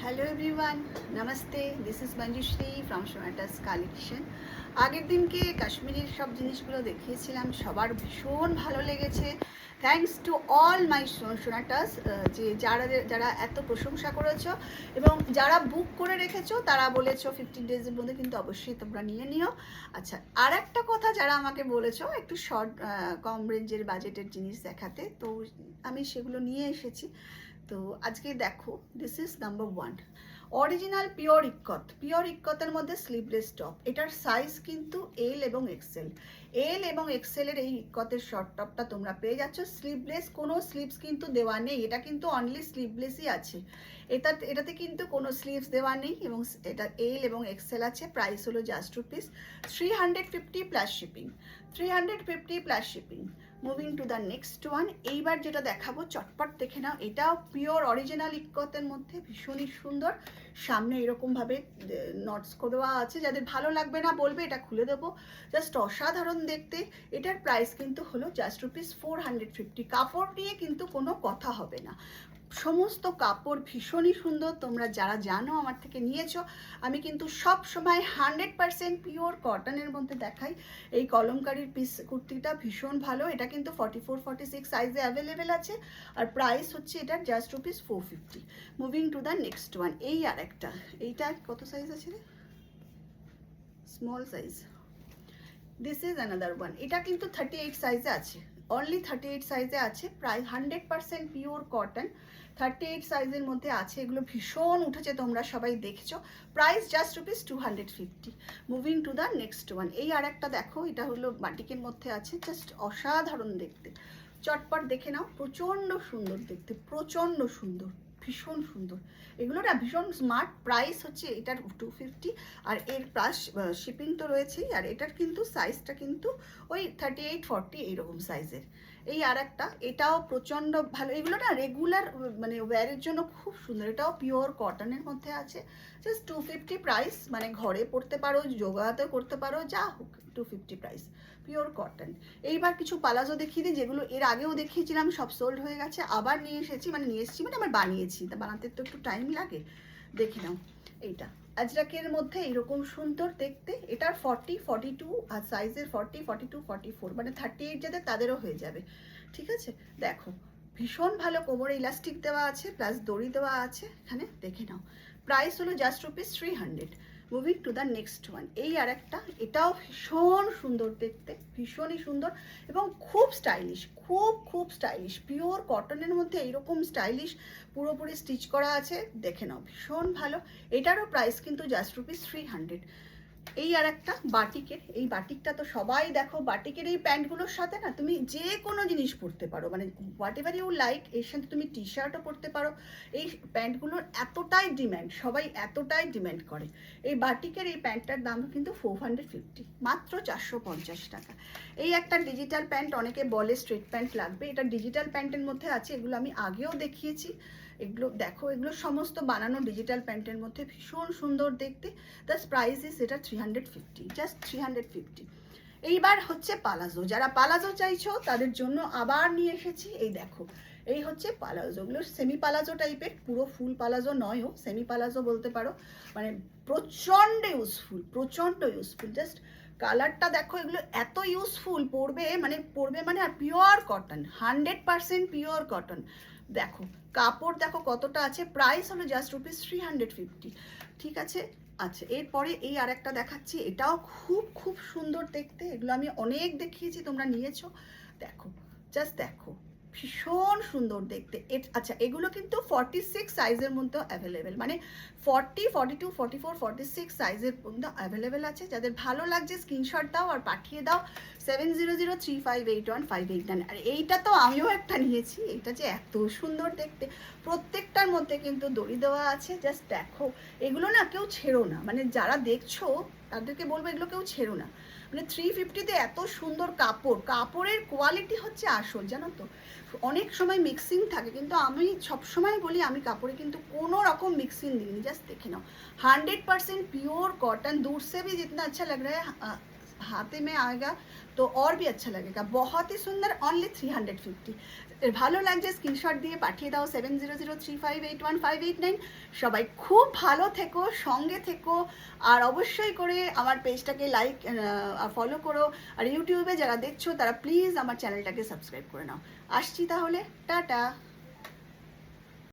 Hello everyone, নমস্তে। This is Manjushree from Sonata's collection. আগের দিনকে কাশ্মীরের সব জিনিসগুলো দেখিয়েছিলাম, সবার ভীষণ ভালো লেগেছে। থ্যাঙ্কস টু অল মাই সোনাটাস, যে যারা যারা এত প্রশংসা করেছো এবং যারা বুক করে রেখেছো তারা বলেছো 15 ডেজের মধ্যে কিন্তু অবশ্যই তোমরা নিয়ে নিও। আচ্ছা, আর একটা কথা, যারা আমাকে বলেছো একটু শর্ট কম রেঞ্জের বাজেটের জিনিস দেখাতে, তো আমি সেগুলো নিয়ে এসেছি। তো আজকে দেখো, this is number 1, original pure ইক্কতের মধ্যে স্লিভলেস টপ। এটার সাইজ কিন্তু এল এবং এক্সেল। এল এবং এক্সেলের এই ইক্কতের শর্ট টপটা তোমরা পেয়ে যাচ্ছ স্লিভলেস, কোনো স্লিভস কিন্তু দেওয়া নেই, এটা কিন্তু অনলি স্লিভলেসই আছে। এটাতে কিন্তু কোনো স্লিভস দেওয়া নেই এবং এটা এল এবং এক্সেল আছে। প্রাইস হলো just rupees 350 plus shipping, 350 plus shipping. Moving to the next one. এইবার যেটা দেখাবো চটপট দেখে নাও। এটাও পিওর অরিজিনাল ইক্কতের মধ্যে, ভীষণই সুন্দর। সামনে এরকমভাবে নটস দেওয়া আছে, যাদের ভালো লাগবে না বলবে, এটা খুলে দেবো। জাস্ট অসাধারণ দেখতে। এটার প্রাইস কিন্তু হলো জাস্ট রুপিস 450। কাপড় নিয়ে কিন্তু কোনো কথা হবে না, সমস্ত কাপড় ভীষণই সুন্দর। তোমরা যারা জানো আমার থেকে নিয়েছো, আমি কিন্তু সব সময় 100% পিওর কটনের মধ্যে দেখাই। এই কলমকারির পিস কুর্তিটা ভীষণ ভালো। এটা কিন্তু 44-46 সাইজে অ্যাভেলেবেল আছে আর প্রাইস হচ্ছে এটার just rupees 450। Moving to the next one. এই আর একটা, এইটা কত সাইজ আছে রে? Small size. This is another one. এটা কিন্তু 38 সাইজে আছে, অনলি 38 সাইজে আছে। প্রায় 100% পিওর কটন, 38 সাইজের মধ্যে আছে। এগুলো ভীষণ উঠেছে, তোমরা সবাই দেখছো। Price just rupees 250। Moving to the next one. এই আর একটা দেখো, এটা হলো বাটিকের মধ্যে আছে, জাস্ট অসাধারণ দেখতে। চটপট দেখে নাও, প্রচণ্ড সুন্দর দেখতে, প্রচণ্ড সুন্দর, ভীষণ সুন্দর। এগুলো না ভীষণ স্মার্ট। প্রাইস হচ্ছে এটার 250 আর এর প্লাস শিপিং তো রয়েছেই। আর এটার কিন্তু সাইজটা কিন্তু ওই 38-40 এইরকম সাইজের। এই আর একটা, এটাও প্রচণ্ড ভালো। এগুলো না রেগুলার মানে ওয়্যারের জন্য খুব সুন্দর। এটাও পিওর কটনের মধ্যে আছে, জাস্ট 250 প্রাইস। মানে ঘরে পরতে পারো, যোগাতেও করতে পারো, যা হোক 250 প্রাইস, পিওর কটন। এইবার কিছু পালাজো দেখিয়ে দিই, যেগুলো এর আগেও দেখিয়েছিলাম, সব সোল্ড হয়ে গেছে। আবার নিয়ে এসেছি, মানে আবার বানিয়েছি, তা বানাতে তো একটু টাইম লাগে। দেখে নাও, এইটা আজরাকের মধ্যে এরকম সুন্দর দেখতে। এটার 40-42 আর সাইজের 40-42-44, মানে 38 যাদের তাদেরও হয়ে যাবে। ঠিক আছে, দেখো ভীষণ ভালো। কোমরে ইলাস্টিক দেওয়া আছে, প্লাস দড়ি দেওয়া আছে এখানে, দেখে নাও। প্রাইস হলো just rupees 300। Moving to the next one. এই আর একটা, এটাও ভীষণ সুন্দর দেখতে, ভীষণই সুন্দর এবং খুব স্টাইলিশ, খুব স্টাইলিশ। পিওর কটনের মধ্যে এইরকম স্টাইলিশ পুরোপুরি স্টিচ করা আছে, দেখে নাও, ভীষণ ভালো। এটারও প্রাইস কিন্তু জাস্ট রুপিস 300। এই আর একটা বাটিকের, এই বাটিকটা তো সবাই দেখো। বাটিকের এই প্যান্টগুলোর সাথে না তুমি যে কোনো জিনিস পরতে পারো, মানে হোয়াট এভার ইউ লাইক। এর সাথে তুমি টি শার্টও পরতে পারো। এই প্যান্টগুলোর এতটাই ডিম্যান্ড, সবাই এতটাই ডিম্যান্ড করে। এই বাটিকের এই প্যান্টটার দাম কিন্তু 450, মাত্র 450 টাকা। এই একটা ডিজিটাল প্যান্ট, অনেকে বলে স্ট্রেট প্যান্ট লাগবে, এটা ডিজিটাল প্যান্টের মধ্যে আছে। এগুলো আমি আগেও দেখিয়েছি। এগুলো দেখো, এগুলো সমস্ত বানানো ডিজিটাল প্যান্টের মধ্যে, ভীষণ সুন্দর দেখতে। দ্যাটস প্রাইস ইজ এটা 350, জাস্ট 350। এইবার হচ্ছে পালাজো। যারা পালাজো চাইছো তাদের জন্য আবার নিয়ে এসেছি। এই দেখো, এই হচ্ছে পালাজোগুলো, সেমি পালাজো টাইপের, পুরো ফুল পালাজো নয়ও, সেমি পালাজো বলতে পারো। মানে প্রচণ্ড ইউজফুল। জাস্ট কালারটা দেখো, এগুলো এত ইউজফুল। পরবে মানে আর পিওর কটন, 100% পিওর কটন। দেখো কাপড় দেখো কতটা আছে। প্রাইস হলো জাস্ট রুপিস 350। ঠিক আছে। আচ্ছা, এরপরে এই আর একটা দেখাচ্ছি, এটাও খুব সুন্দর দেখতে। এগুলো আমি অনেক দেখিয়েছি, তোমরা নিয়েছো। দেখো, জাস্ট দেখো, ভীষণ সুন্দর দেখতে। আচ্ছা, এগুলো কিন্তু 46 সাইজের মধ্যে অ্যাভেলেবেল, মানে 40, 42, 44, 46 সাইজের মধ্যে অ্যাভেলেবেল আছে। যাদের ভালো লাগছে স্ক্রিনশট দাও আর পাঠিয়ে দাও 7003581589। আর এইটা তো আমিও একটা নিয়েছি, এইটা যে এত সুন্দর দেখতে। প্রত্যেকটার মধ্যে কিন্তু দড়ি দেওয়া আছে, জাস্ট দেখো। এগুলো না কেউ ছেড়ো না, মানে যারা দেখছো তাদেরকে বলবো এগুলো কেউ ছেড়ো না। মানে 350-তে এত সুন্দর কাপড়ের কোয়ালিটি হচ্ছে আসল, জানো তো। অনেক সময় মিক্সিং থাকে, কিন্তু আমি সবসময় বলি আমি কাপড়ে কিন্তু কোনো রকম মিক্সিং দিইনি। জাস্ট দেখে নাও, 100% प्योर कॉटन। दूर से भी जितना अच्छा लग रहा है, हाथे में आएगा तो और भी अच्छा लगेगा। बहुत ही सुंदर, ओनली 350। ভালো লাগছে স্ক্রিনশট দিয়ে পাঠিয়ে দাও 7003581589। সবাই খুব ভালো থেকো, সঙ্গে থেকো, আর অবশ্যই করে আমার পেজটাকে লাইক ফলো করো, আর ইউটিউবে যারা দেখছো তারা প্লিজ আমার চ্যানেলটাকে সাবস্ক্রাইব করে নাও। আসছি তাহলে, টাটা।